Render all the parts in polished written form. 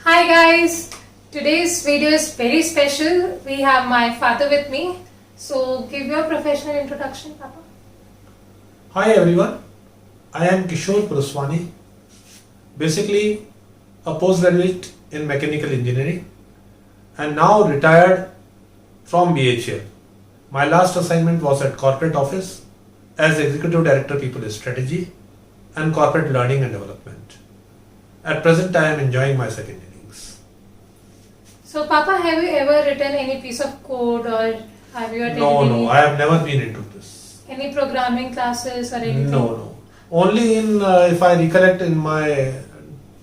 Hi guys, today's video is very special. We have my father with me. So give your professional introduction, Papa. Hi everyone, I am Kishore Puruswani, basically a postgraduate in mechanical engineering and now retired from BHL. My last assignment was at corporate office as Executive Director People Strategy and Corporate Learning and Development. At present I am enjoying my second innings. So Papa, have you ever written any piece of code or have you attended No, I have never been into this. any programming classes or anything? No. Only in, if I recollect in my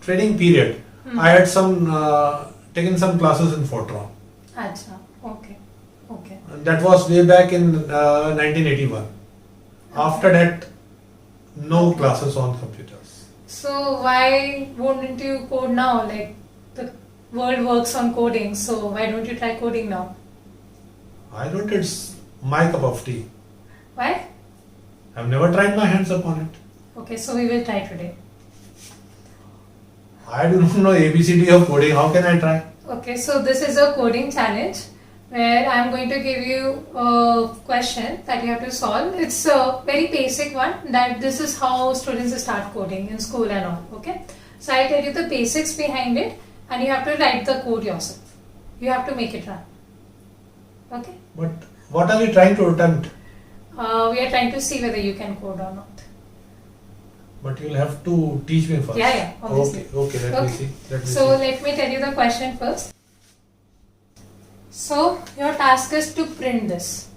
training period, I had taken some classes in Fortran. Acha, okay. And that was way back in 1981. After that, no classes on computers. So why wouldn't you code now? Like the world works on coding, so why don't you try coding now? I don't, it's my cup of tea. Why? I've never tried my hands upon it. Okay, so we will try today. I do not know ABCD of coding, how can I try? Okay, so this is a coding challenge where I am going to give you a question that you have to solve. It's a very basic one, that this is how students start coding in school and all. Okay, so I tell you the basics behind it and you have to write the code yourself. You have to make it run. Okay, But what are we trying to attempt? we are trying to see whether you can code or not. But you'll have to teach me first. Yeah, obviously. Okay, let me see. Let me tell you the question first. So your task is to print this.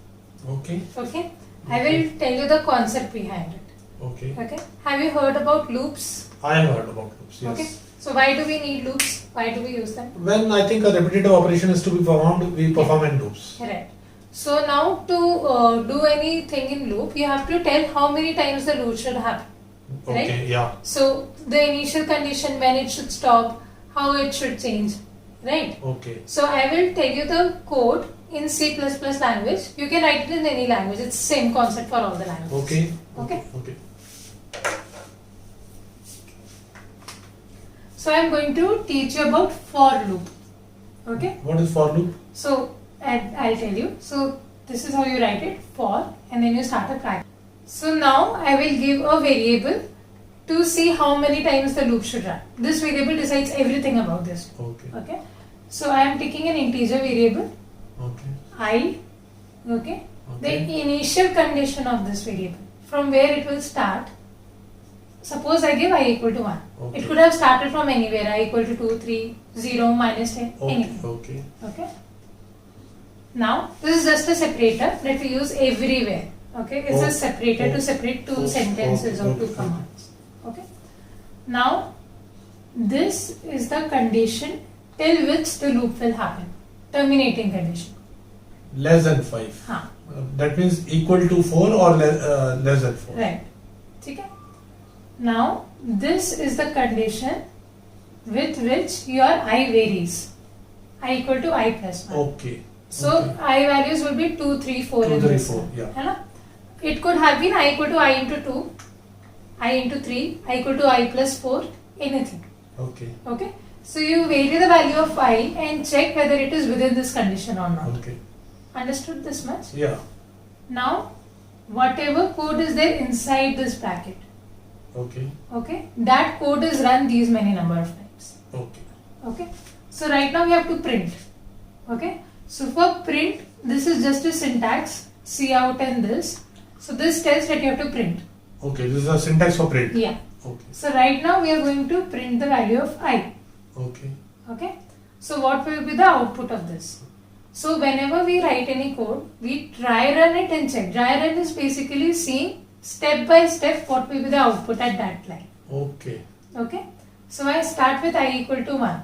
Okay. Okay, I will tell you the concept behind it. Okay. Okay, have you heard about loops? I have heard about loops, yes. Okay, so why do we need loops? Why do we use them? When I think a repetitive operation is to be performed, we perform in loops. Right. So now to do anything in loop, you have to tell how many times the loop should happen. Okay, Right? yeah. So the initial condition, when it should stop, how it should change. Right. Okay. So I will tell you the code in C++ language. You can write it in any language. It's same concept for all the languages. Okay. Okay. Okay. So I am going to teach you about for loop. Okay. What is for loop? So I'll tell you. So this is how you write it, for, and then you start a practice. So now I will give a variable to see how many times the loop should run. This variable decides everything about this. Okay. Okay. So I am taking an integer variable Okay. I. Okay. The Okay. initial condition of this variable, from where it will start. Suppose I give I equal to 1. Okay. It could have started from anywhere. I equal to 2, 3, 0, minus 10, Okay. anything. Okay. Okay. Now this is just a separator that we use everywhere. Okay. It's a separator to separate two sentences or two commands. Okay. Now this is the condition till which the loop will happen. Terminating condition. Less than 5. Haan. That means equal to 4 or less than 4. Right. Okay. Now this is the condition with which your I varies. I equal to I plus 1. Okay. So okay. I values will be 2, 3, 4 2, in 3, this 4, one. yeah. है ना? It could have been I equal to I into 2, I into 3, I equal to I plus 4, anything. Okay. Okay. So you vary the value of I and check whether it is within this condition or not. Okay. Understood this much? Yeah. Now whatever code is there inside this bracket, Okay. okay, that code is run these many number of times. Okay. Okay. So right now we have to print. Okay. So for print, this is just a syntax, cout and this. So this tells that you have to print. Okay. This is a syntax for print. Yeah. Okay. So right now we are going to print the value of I. Okay. Okay. So what will be the output of this? So whenever we write any code, we try run it and check. Dry run is basically seeing step by step what will be the output at that line. Okay. Okay. So I start with I equal to 1.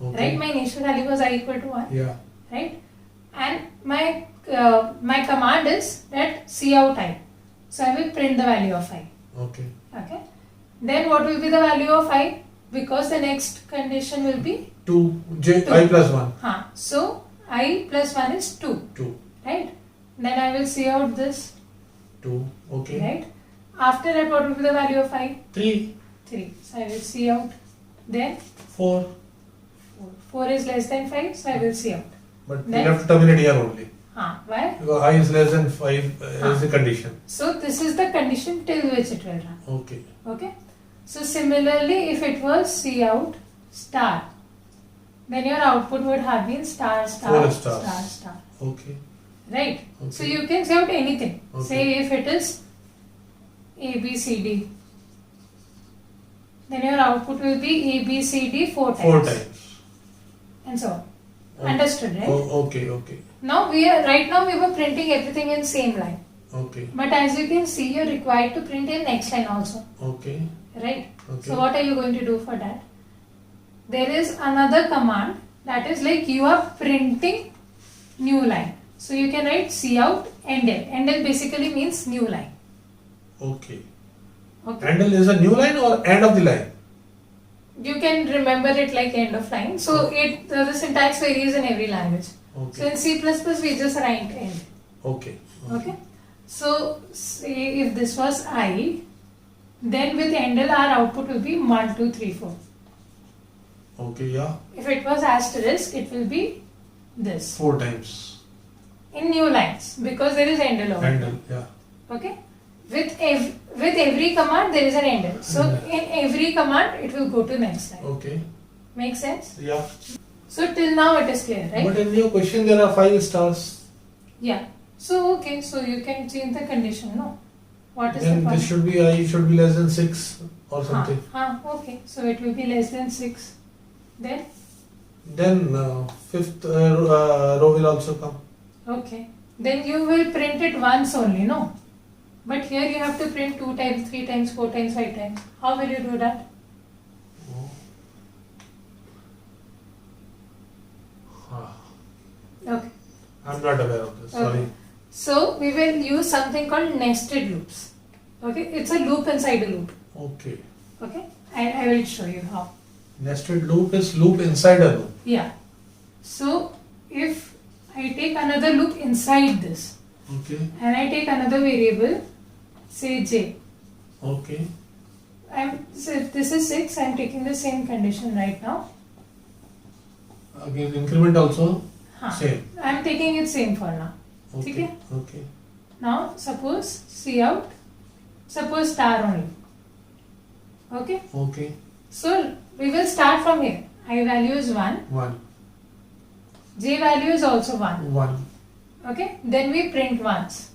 Okay. Right. My initial value was I equal to 1. Yeah. Right, and my command is that cout I. So I will print the value of I. Okay. Okay. Then what will be the value of I? Because the next condition will be 2 2. I plus 1. So I plus 1 is 2. 2. Right. Then I will cout this. 2. Okay. Right. After that, what will be the value of I? 3. 3. So I will cout. Then 4. 4. 4 is less than 5, so I will see out. But we Then- have to terminate here only. Why? Because I is less than 5 is the condition. So this is the condition till which it will run. Okay. Okay. So similarly, if it was C out star, then your output would have been star star 4 stars. star star. Okay. Right. Okay. So you can say out anything. Okay. Say if it is A B C D, then your output will be A B C D 4 times. 4 times. And so on. Okay. Understood, right? Okay. Okay. Now we were printing everything in same line. Okay. But as you can see, you're required to print in next line also. Okay. Right? Okay. So what are you going to do for that? There is another command that is like you are printing new line. So you can write cout endl. Endl basically means new line. Okay. Okay. Handle is a new line or end of the line? You can remember it like end of line. So the syntax varies in every language. So Okay. in C++ we just write end. Okay. Okay. So say if this was I, then with endl our output will be 1, 2, 3, 4. Okay. Yeah. If it was asterisk, it will be this 4 times. in new lines because there is endl over Handle. here. Yeah. Okay. With every command there is an endl. So in every command it will go to next line. Okay. Make sense? Yeah. So till now it is clear, right? But in your question there are 5 stars. Yeah. So okay. So you can change the condition. No. What is Then the this should be I should be less than 6 or something. Okay. So it will be less than 6. Then Then fifth row will also come. okay. Then you will print it once only, no? But here you have to print 2 times, 3 times, 4 times, 5 times. How will you do that? Oh. Ah, Okay. I'm not aware of this. Okay. Sorry. So we will use something called nested loops. Okay, it's a loop inside a loop. Okay. Okay, I will show you how. Nested loop is loop inside a loop. Yeah. So if I take another loop inside this Okay. and I take another variable, say j. Okay. So if this is 6, I'm taking the same condition right now. Again increment also same. I'm taking it same for now. Okay. Okay. Okay. Now suppose cout, suppose star only. Okay. Okay. So we will start from here. I value is 1, 1. j value is also 1. 1. Okay. Then we print once.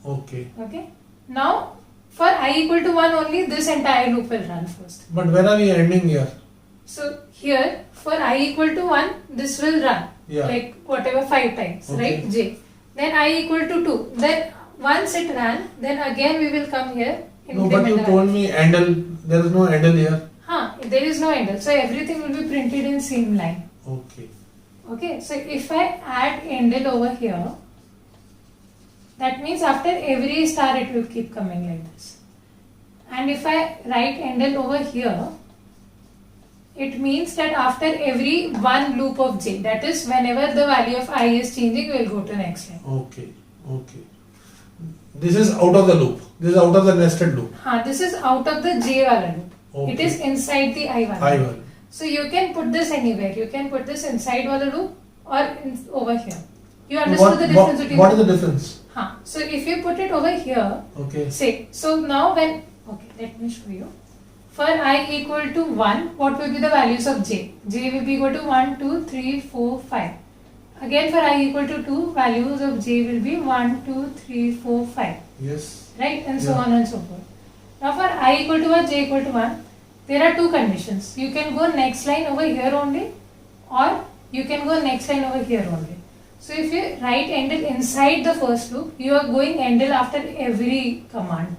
Okay. Okay. Now for I equal to 1 only, this entire loop will run first. But where are we ending here? So here for I equal to 1, this will run. Yeah. Like whatever 5 times, Okay. right? J. Then I equal to 2. Then once it ran, then again we will come here. No, but you increment the told me handle. There is no handle here. there is no endl. So everything will be printed in same line. Okay. Okay. So if I add endl over here, that means after every star it will keep coming like this. And if I write endl over here, it means that after every one loop of j, that is whenever the value of I is changing, we will go to next line. Okay. Okay. This is out of the loop. This is out of the nested loop. This is out of the j wala loop. Okay. It is inside the I wala I loop. will. So you can put this anywhere. You can put this inside wala loop or over here. You understood the difference between what is the difference? So if you put it over here, Okay. say, so now when, okay, let me show you. For I equal to 1, what will be the values of j? J will be equal to 1, 2, 3, 4, 5. Again for I equal to 2, values of j will be 1, 2, 3, 4, 5. Yes. Right? And so Yeah. on and so forth. Now for I equal to 1, j equal to 1, there are two conditions. You can go next line over here only, or you can go next line over here only. So if you write endl inside the first loop, you are going endl after every command.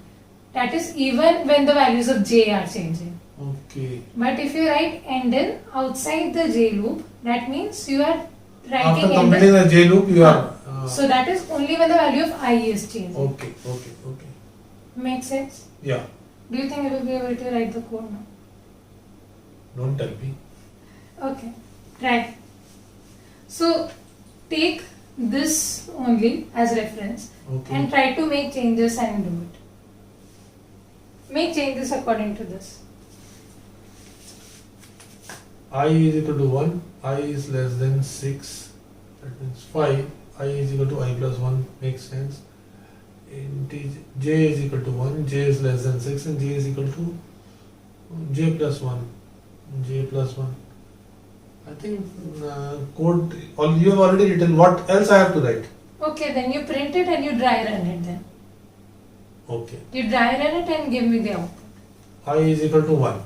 That is even when the values of j are changing. Okay. But if you write endl outside the j loop, that means you are After writing completing endl. the J loop, you are. So that is only when the value of I is changing. Okay. Okay. Okay. Makes sense? Yeah. Do you think you will be able to write the code now? Don't tell me. Okay, try. So take this only as reference Okay. and try to make changes and do it. Make changes according to this. I is equal to 1, I is less than 6, that means 5, I is equal to I plus 1, makes sense. J is equal to 1, J is less than 6, and J is equal to J plus 1, J plus 1. I think code, you have already written. What else I have to write? Okay, then you print it and you dry run it then. Okay. You dry run it and give me the output. I is equal to 1.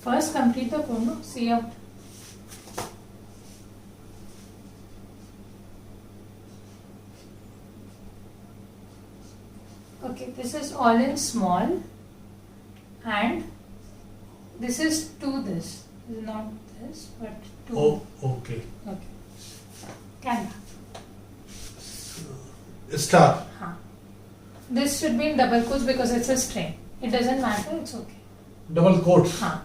First complete the code, no? See out. Okay, this is all in small and this is to this. This is not this, but to. Oh, okay. Okay. Canva. Star. Huh. This should be in double quotes because it's a string. It doesn't matter, it's okay. Double quotes. Huh.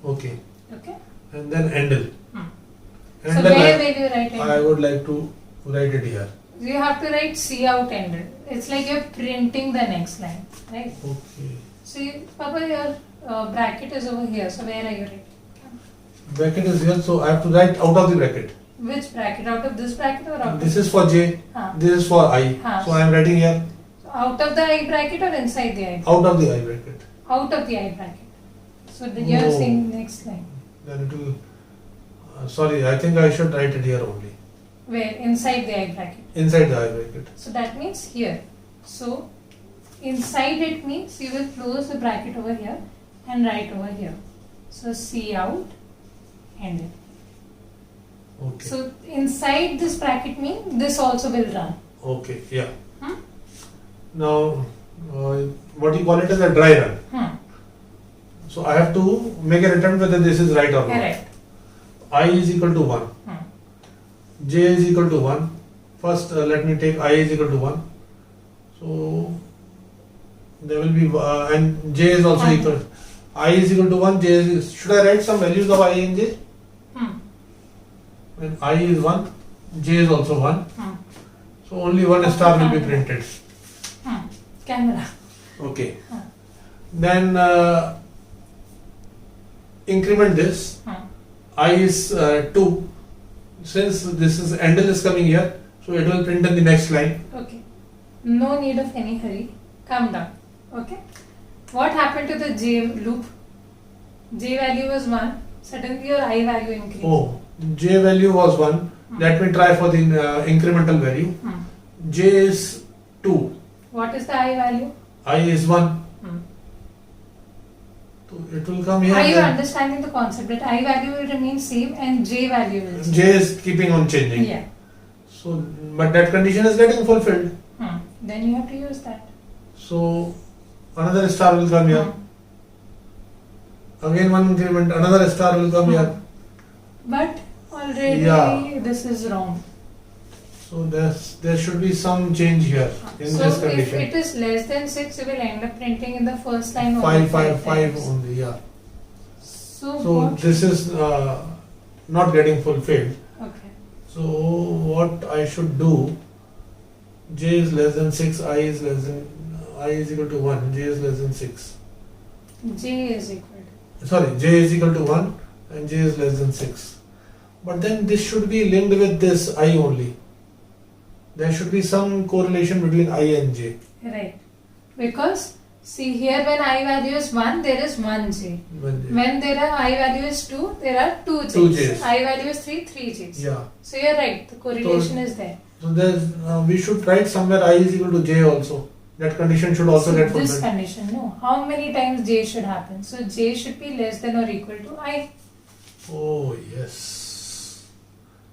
Okay. Okay. And then handle. Hmm. And So then where will you write it? I would like to write it here. You have to write C out ended. It's like you're printing the next line, right? Okay. See, Papa, your bracket is over here. So where are you writing? Bracket is here, so I have to write out of the bracket. Which bracket? Out of this bracket or out This of is for J. Huh. This is for I. Huh. So I am writing here out of the I bracket or inside the I bracket? out of the I bracket. Out of the I bracket. So then you're No. saying next line. Then it will. Sorry, I think I should write it here only. Where? Inside the I bracket. Inside the I bracket. So that means here. So inside it means you will close the bracket over here and write over here. So C out ended. Okay. So inside this bracket means this also will run. Okay. Yeah. Hmm? Now, what you call it as a dry run. Hmm. So I have to make an attempt whether this is right or not. Correct. I is equal to 1. Hmm. J is equal to 1. First, let me take I is equal to 1. So there will be and J is also equal. I is equal to 1. J is, should I write some values of I and J? Hmm. When I is 1, J is also 1. Hmm. So only one star will be printed. Hmm. Camera. Okay. Huh. Then increment this. Hmm. I is 2. Since this is handle is coming here, so it will print in the next line. Okay. No need of any hurry. Calm down. Okay. What happened to the J loop? J value was 1. Suddenly your I value increased. Oh, J value was 1. Hmm. Let me try for the incremental value. Hmm. J is 2. What is the I value? I is 1. Hmm. So it will come here. Are you then understanding the concept that I value will remain same and J value will change? J is keeping on changing. Yeah. So, but that condition is getting fulfilled. Hmm. Then you have to use that. So another star will come here. Again one increment, another star will come here. But already Yeah. this is wrong. So there should be some change here in So this if condition. it is less than 6, you will end up printing in the first line only 5, 5, 5 times. only, yeah. So So what? this is not getting fulfilled. Okay. So what I should do, J is less than 6, I is equal to 1, J is less than 6. J is equal to. Sorry, J is equal to 1 and J is less than 6. But then this should be linked with this I only. There should be some correlation between I and J. Right. Because see here when I value is 1, there is 1 J. When there are I value is 2, there are 2 J's. 2 J's. I value is 3, 3 J's. Yeah. So you're right, the correlation is there. So there's we should write somewhere I is equal to J also. That condition should also So get this fulfilled. condition, no. How many times J should happen? So J should be less than or equal to I. Oh yes,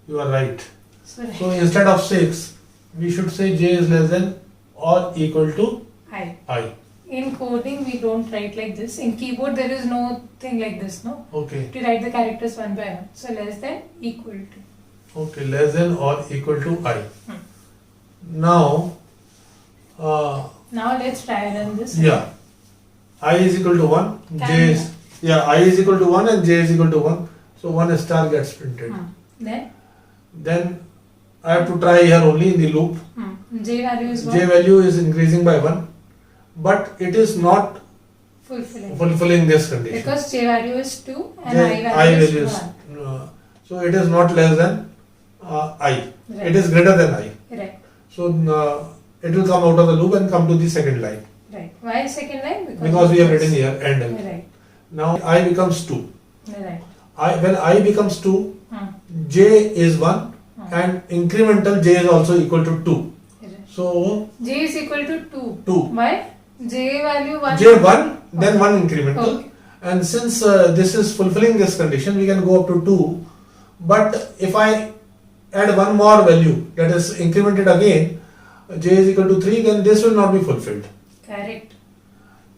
you are right. So, right. So instead of 6, we should say J is less than or equal to I. I. In coding, we don't write like this. In keyboard, there is no thing like this, no? Okay. To write the characters one by one. So less than, equal to. Okay, less than or equal to I. Hmm. Now, Now let's try run this. yeah, I is equal to 1, J Can is, yeah, I is equal to 1 and J is equal to 1. So one star gets printed. Then? Then I have to try here only in the loop. J value is 1. J value is increasing by 1, but it is not fulfilling this condition. Because J value is 2 and J- I value value is is 1. so it is not less than I. Right. It is greater than I. Right. So it will come out of the loop and come to the second line. Right. Why second line? Because we have written here end. Right. Now I becomes 2. Right. When I becomes 2, Hmm. J is 1 and incremental J is also equal to 2. Right. So J is equal to 2. 2. Why? J value 1. J 1, then 1 incremental. Okay. And since this is fulfilling this condition, we can go up to 2. But if I add one more value, that is incremented again, J is equal to 3, then this will not be fulfilled. Correct.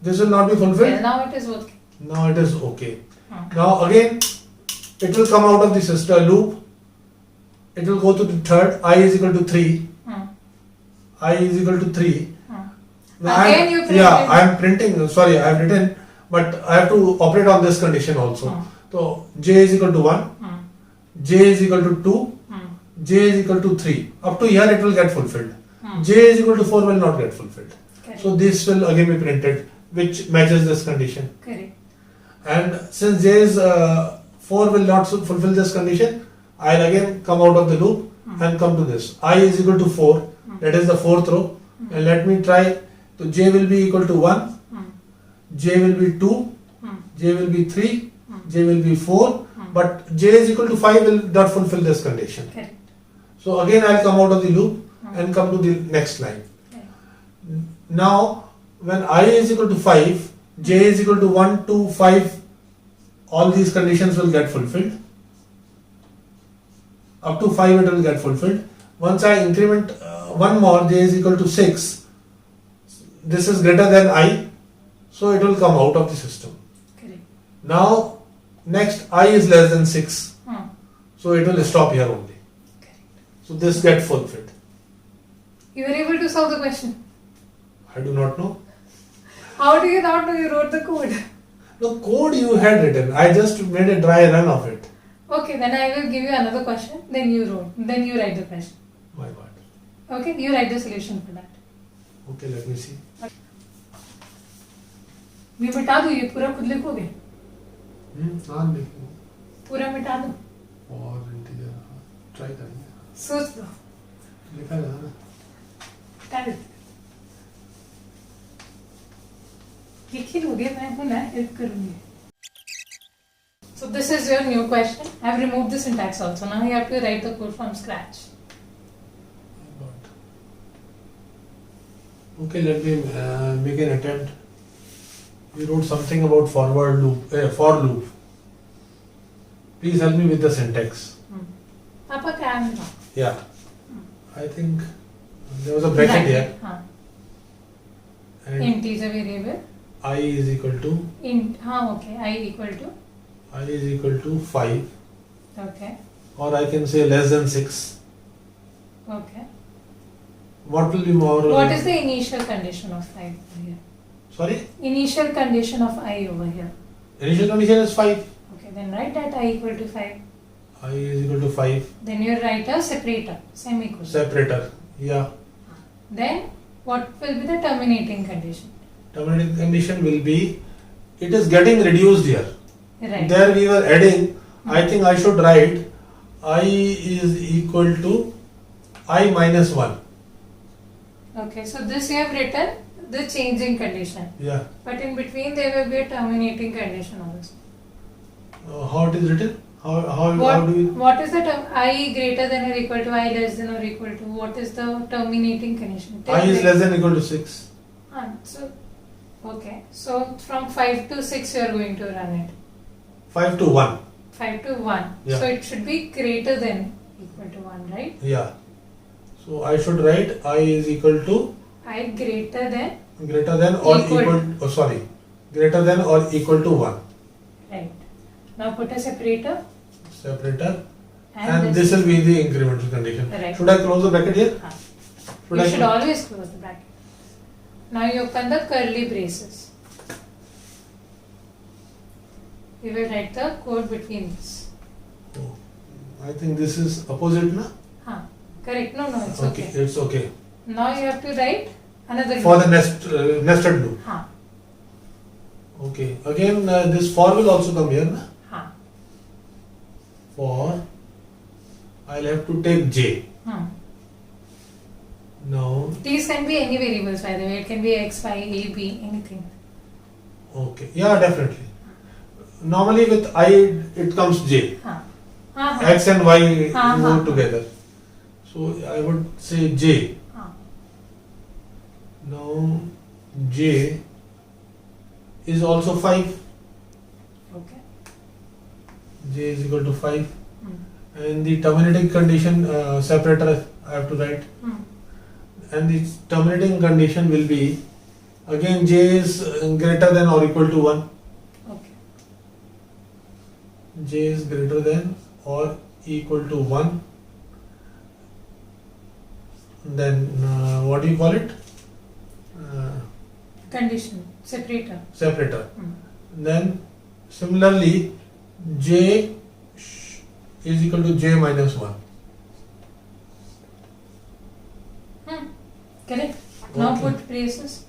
This will not be fulfilled. Well, now it is okay. Now it is okay. Hmm. Now again, it will come out of the sister loop. It will go to the third. I is equal to 3. Hmm. I is equal to 3. Hmm. Now Again you yeah, printed. I am printing. Sorry, I have written, but I have to operate on this condition also. Hmm. So J is equal to 1. Hmm. J is equal to 2. Hmm. J is equal to 3. Up to here it will get fulfilled. Hmm. J is equal to 4 will not get fulfilled. Correct. So this will again be printed, which matches this condition. Correct. And since J is 4 will not fulfill this condition, I'll again come out of the loop and come to this. I is equal to 4. That is the fourth row. And let me try. So J will be equal to 1. Hmm. J will be 2. Hmm. J will be 3. J will be 4. But J is equal to 5 will not fulfill this condition. Correct. So again I'll come out of the loop and come to the next line. Correct. Now when I is equal to 5, J is equal to 1, 2, 5, all these conditions will get fulfilled. Up to 5 it will get fulfilled. Once I increment one more, J is equal to 6. This is greater than I, so it will come out of the system. Correct. Now next I is less than 6, Hmm. so it will stop here only. Correct. So this get fulfilled. You were able to solve the question. I do not know. How do you not know you wrote the code? The code you had written, I just made a dry run of it. Okay, then I will give you another question. Then you write the question. My God. Okay, you write the solution for that. Okay, let me see. मैं मिटा दूँ ये पूरा खुद लिखोगे हाँ लिखूँ. पूरा मिटा दो और इंटीजर ट्राई करेंगे. सोच लो लिखा है ना. कर लिख ही लोगे मैं हूँ ना हेल्प करूँगी. So this is your new question. I have removed the syntax also. Now you have to write the code from scratch. Okay, let me make an attempt. We wrote something about forward loop, for loop. Please help me with the syntax. पापा क्या है मेरा? Yeah, I think there was a bracket here. हाँ. And Integer variable. I is equal to हाँ okay. I equal to. I is equal to 5, Okay. or I can say less than 6. Okay. What will be more? What is the initial condition of I over here? Sorry? Initial condition of I over here. Initial condition is 5. Okay, then write that I equal to 5. I is equal to 5. Then you write a separator, semicolon. Separator. Yeah. Then what will be the terminating condition? Terminating condition will be, it is getting reduced here. Right. There we were adding, I think I should write I is equal to I minus 1. Okay, so this you have written the changing condition. Yeah. But in between there will be a terminating condition also. How it is written? How do we? What is the term? I greater than or equal to I less than or equal to? What is the terminating condition? I is less than or equal to 6. So, okay. So from 5 to 6 you are going to run it. 5 to 1. 5 to 1. Yeah. So it should be greater than equal to 1, right? Yeah. So I should write I is equal to I greater than. or greater than or equal to 1. Right. Now put a separator. Separator. And this will be the incremental condition. Right. Should I close the bracket here? You should always close the bracket. Now you open the curly braces. We will write the code between this. Oh, I think this is opposite, na? Correct. No, it's Okay, okay. it's okay. Now you have to write another For loop. the nested loop. Okay. Again, this for will also come here, na? हाँ. For I'll have to take j. Now, These can be any variables, by the way. It can be x, y, a, b, anything. okay. Yeah, definitely. Normally with I it comes j. हाँ. X and y हाँ, go हाँ. together. So I would say j. हाँ. Now j is also 5. Okay. J is equal to 5. Hmm. And the terminating condition separator I have to write. Hmm. And the terminating condition will be again j is greater than or equal to 1. Okay. J is greater than or equal to 1. Then what do you call it? Condition. Separator. Separator. Hmm. Then similarly j is equal to j minus 1. Correct. Now Okay. put braces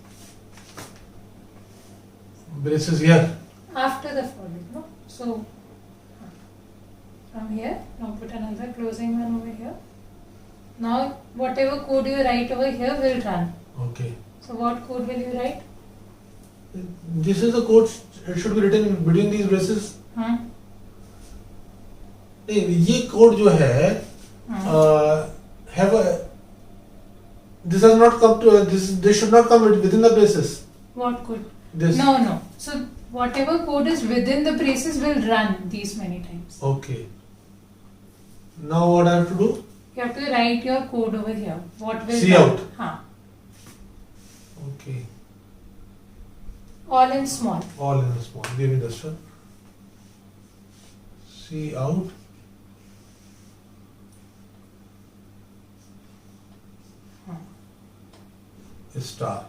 Braces here. after the for loop, no? So from here, now put another closing one over here. Now whatever code you write over here will run. Okay. So what code will you write? This is the code. It should be written between these braces. Hmm? नहीं, ये code जो है have a this does not come to this should not come within the braces. What code? This. No. So whatever code is within the braces will run these many times. Okay. Now what I have to do? You have to write your code over here. What will See run? out. Huh. Okay. All in small. All in a small. Give me the stuff. See out. Star.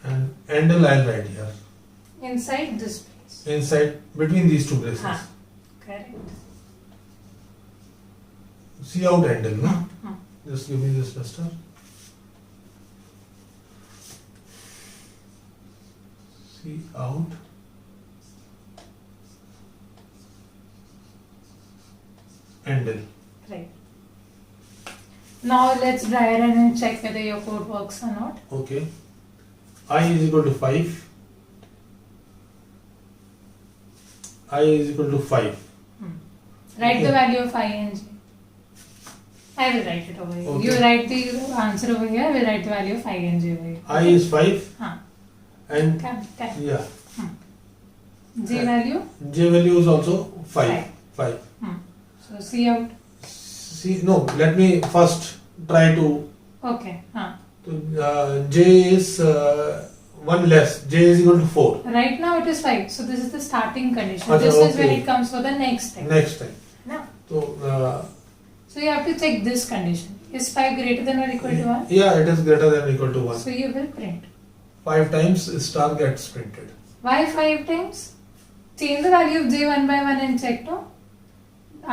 And handle I'll write here. Inside this place. Inside between these two braces. Huh. Correct. See out handle, no? Hmm. Just give me this duster. See out. Handle. Right. Now let's try run and check whether your code works or not. Okay. I is equal to 5. I is equal to 5. Write Okay. the value of I and j. I will write it over here. Okay. You write the answer over here. I will write the value of I and j over here. I is 5 Huh. and Can. yeah, J value? J value is also 5. 5. So C out. See, no, let me first try to Okay. J is 1 less. J is equal to 4. Right now it is 5. So this is the starting condition. Achha, This is when okay. it comes for the next step. Next time. No. So, So you have to check this condition. Is 5 greater than or equal to 1? yeah, it is greater than or equal to 1. So you will print. 5 times star gets printed. Why 5 times? Change the value of j 1 by 1 and check, no?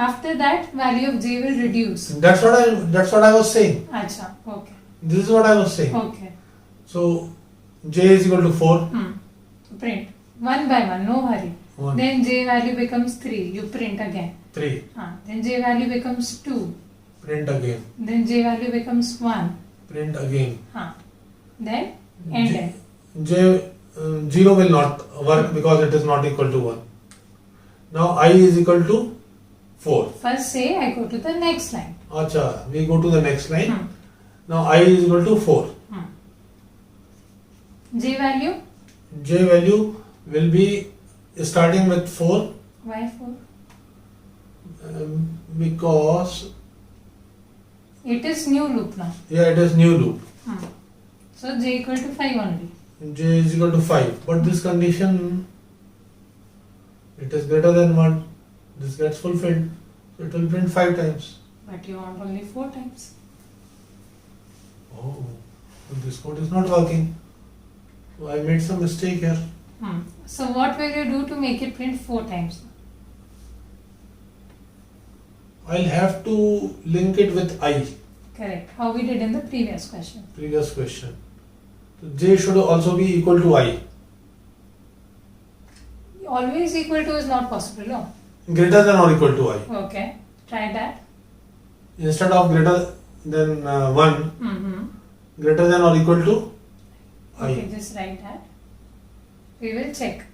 After that, value of j will reduce. That's what I was saying. Acha, okay. This is what I was saying. Okay. So J is equal to 4. So print. 1 by 1, no hurry. 1, Then j value becomes 3. You print again. 3. Then j value becomes 2. Print again. Then j value becomes 1. Print again. Then end. J 0 will not work because it is not equal to 1. Now I is equal to 4. First say I go to the next line. Acha, we go to the next line. Now I is equal to 4. J value? J value will be starting with 4 Why 4? because It is new loop now. yeah, it is new loop. So j equal to 5 only. J is equal to 5. But this condition, it is greater than 1. This gets fulfilled. So it will print 5 times. But you want only 4 times. Oh, so this code is not working. So I made some mistake here. So what will you do to make it print 4 times? I'll have to link it with I. Correct. How we did in the previous question. Previous question. So j should also be equal to I. Always equal to is not possible, no? Greater than or equal to I. Okay. Try that. Instead of greater than 1, Mm-hmm. greater than or equal to I. Okay, just write that. We will check.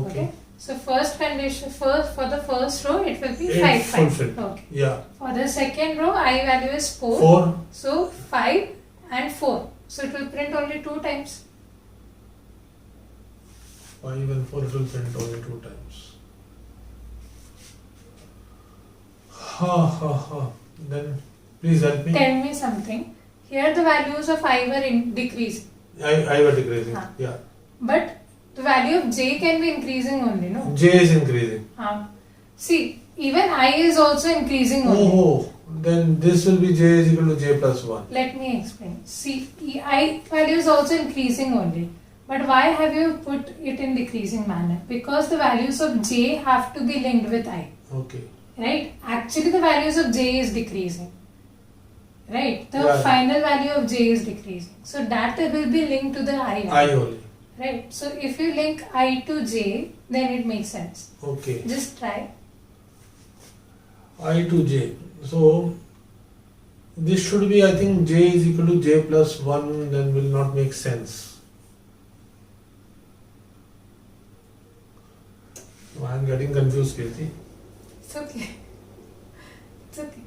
Okay. So first condition, for the first row, it will be It's 5, 5. fulfilled. Okay. Yeah. For the second row, I value is 4. 4. So 5 and 4. So it will print only 2 times. 5 and 4 it will print only 2 times. Then please help me. Tell me something. Here the values of I were decreasing. I were decreasing. Huh. Yeah. But the value of j can be increasing only, no? J is increasing. See, even I is also increasing only. Oh, then this will be j is equal to j plus 1. Let me explain. See, I value is also increasing only. But why have you put it in decreasing manner? Because the values of j have to be linked with I. Okay. Right? Actually, the values of j is decreasing. Right? The Right. final value of j is decreasing. So that will be linked to the I value. I only. Right? So if you link I to j, then it makes sense. Okay. Just try. I to j. So this should be, I think, j is equal to j plus 1, then will not make sense. I am getting confused, Kirti. It's okay. It's okay.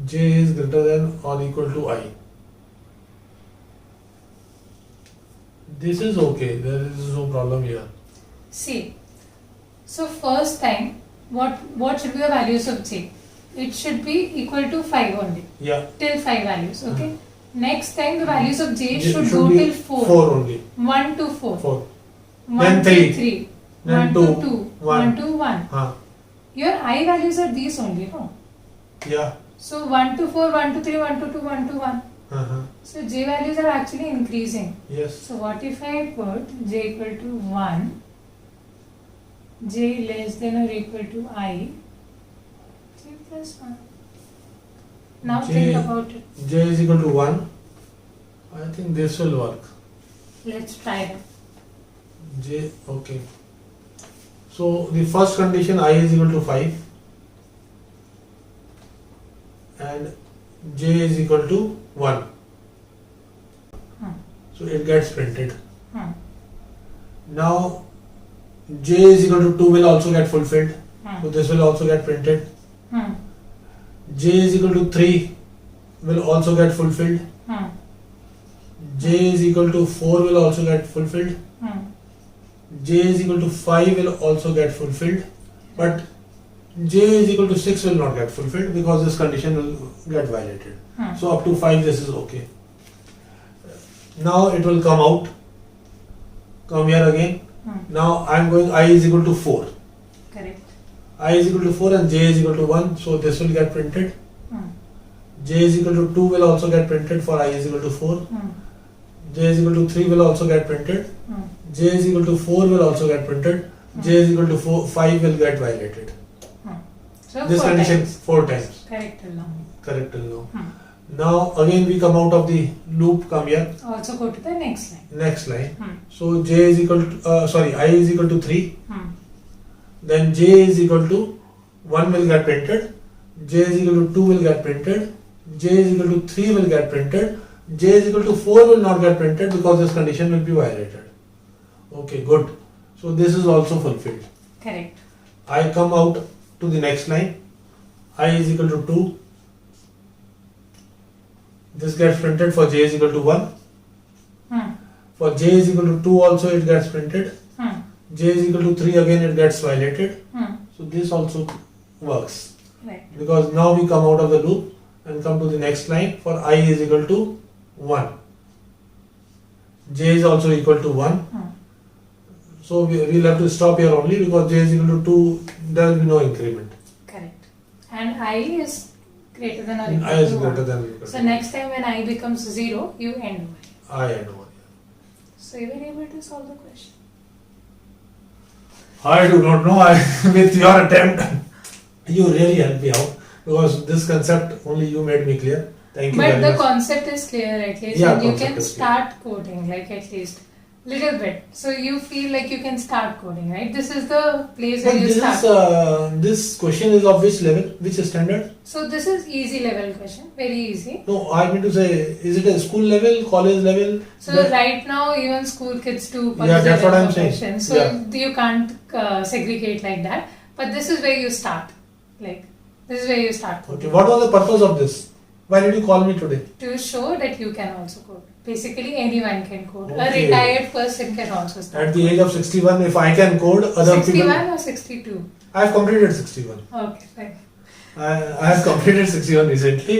J is greater than or equal to I. This is okay, there is no problem here. See, so first time, what should be the values of j? It should be equal to 5 only, Yeah. till 5 values, okay? Next time the values of j J should go be till 4. 4 only. 1 to 4. 4. 1 Then to three. 3. Then 1 to two. 2. 1. 1 to 1. Huh. Your I values are these only, no? Yeah. So 1 to 4, 1 to 3, 1 to 2, 1 to 1. Uh-huh. So j values are actually increasing. Yes. So what if I put j equal to 1, j less than or equal to I, j plus 1. Now J- think about it. J is equal to 1. I think this will work. Let's try that. J, okay. So the first condition I is equal to 5 and J is equal to 1. Hmm. So it gets printed. Hmm. Now J is equal to 2 will also get fulfilled. Hmm. So this will also get printed. Hmm. J is equal to 3 will also get fulfilled. Hmm. J is equal to 4 will also get fulfilled. Hmm. J is equal to 5 will also get fulfilled. But J is equal to 6 will not get fulfilled because this condition will get violated. Hmm. So up to 5 this is okay. Now it will come out. Come here again. Hmm. Now I am going I is equal to 4. Correct. I is equal to 4 and J is equal to 1. So this will get printed. Hmm. J is equal to 2 will also get printed for I is equal to 4. Hmm. J is equal to 3 will also get printed. Hmm. J is equal to 4 will also get printed. J is equal to 5 will get violated. So This 4 condition times. 4 times. Correct till now. Correct till now. Hmm. Now again we come out of the loop, come here, Also go to the next line. next line. Hmm. So J is equal to, I is equal to 3. Hmm. Then J is equal to 1 will get printed. J is equal to 2 will get printed. J is equal to 3 will get printed. J is equal to 4 will not get printed because this condition will be violated. Okay, good. So this is also fulfilled. Correct. I come out to the next line. I is equal to 2. This gets printed for J is equal to 1. Hmm. For J is equal to 2 also it gets printed. Hmm. J is equal to 3 again it gets violated. Hmm. So this also works. Right. Because now we come out of the loop and come to the next line for I is equal to 1. J is also equal to 1. Hmm. So we'll have to stop here only because J is equal to 2, there will be no increment. Correct. And I is greater than or equal I is to greater 1. than or equal So to next time when I becomes 0, you end over. I and 1. So you were able to solve the question. I do not know. With your attempt, you really helped me out because this concept only you made me clear. Thank you But very the much. concept is clear at least, Yeah, and you concept can is clear. start coding, like at least little bit. So you feel like you can start coding, right? This is the place where But you this start. is this question is of which level, which standard? So this is easy level question, very easy. No, I mean to say, is it a school level, college level? So That- right now, even school kids do Yeah, that's what I'm saying. questions. So Yeah. you can't segregate like that. But this is where you start. Like this is where you start Okay, coding. what was the purpose of this? Why did you call me today? To show that you can also code. Basically, anyone can code. A Okay. retired person can also start. At the age of 61, if I can code, other 61 people. or 62? I have completed 61. Okay, fine. I have completed 61 recently,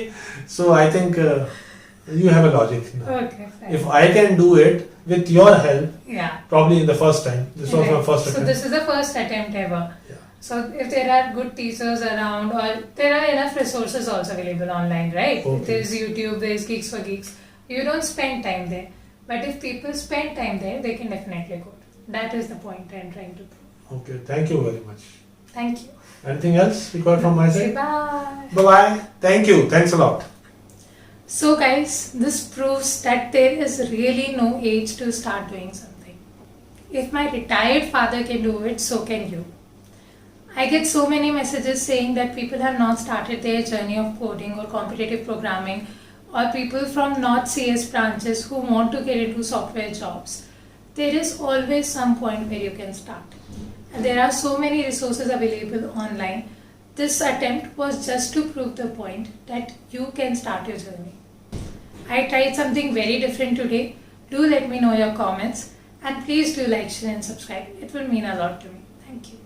so I think you have a logic now. Okay, fine. If I can do it with your help, Yeah. probably in the first time. This was my Right. first So attempt. this is the first attempt ever. Yeah. So if there are good teachers around, or there are enough resources also available online, right? Okay. There's YouTube, there's Geeks for Geeks. You don't spend time there. But if people spend time there, they can definitely code. That is the point I'm trying to prove. Okay, thank you very much. Thank you. Anything else required from my Say side? bye. Bye bye. Thank you. Thanks a lot. So guys, this proves that there is really no age to start doing something. If my retired father can do it, so can you. I get so many messages saying that people have not started their journey of coding or competitive programming, or people from not CS branches who want to get into software jobs. There is always some point where you can start. And there are so many resources available online. This attempt was just to prove the point that you can start your journey. I tried something very different today. Do let me know your comments, and please do like, share and subscribe. It will mean a lot to me. Thank you.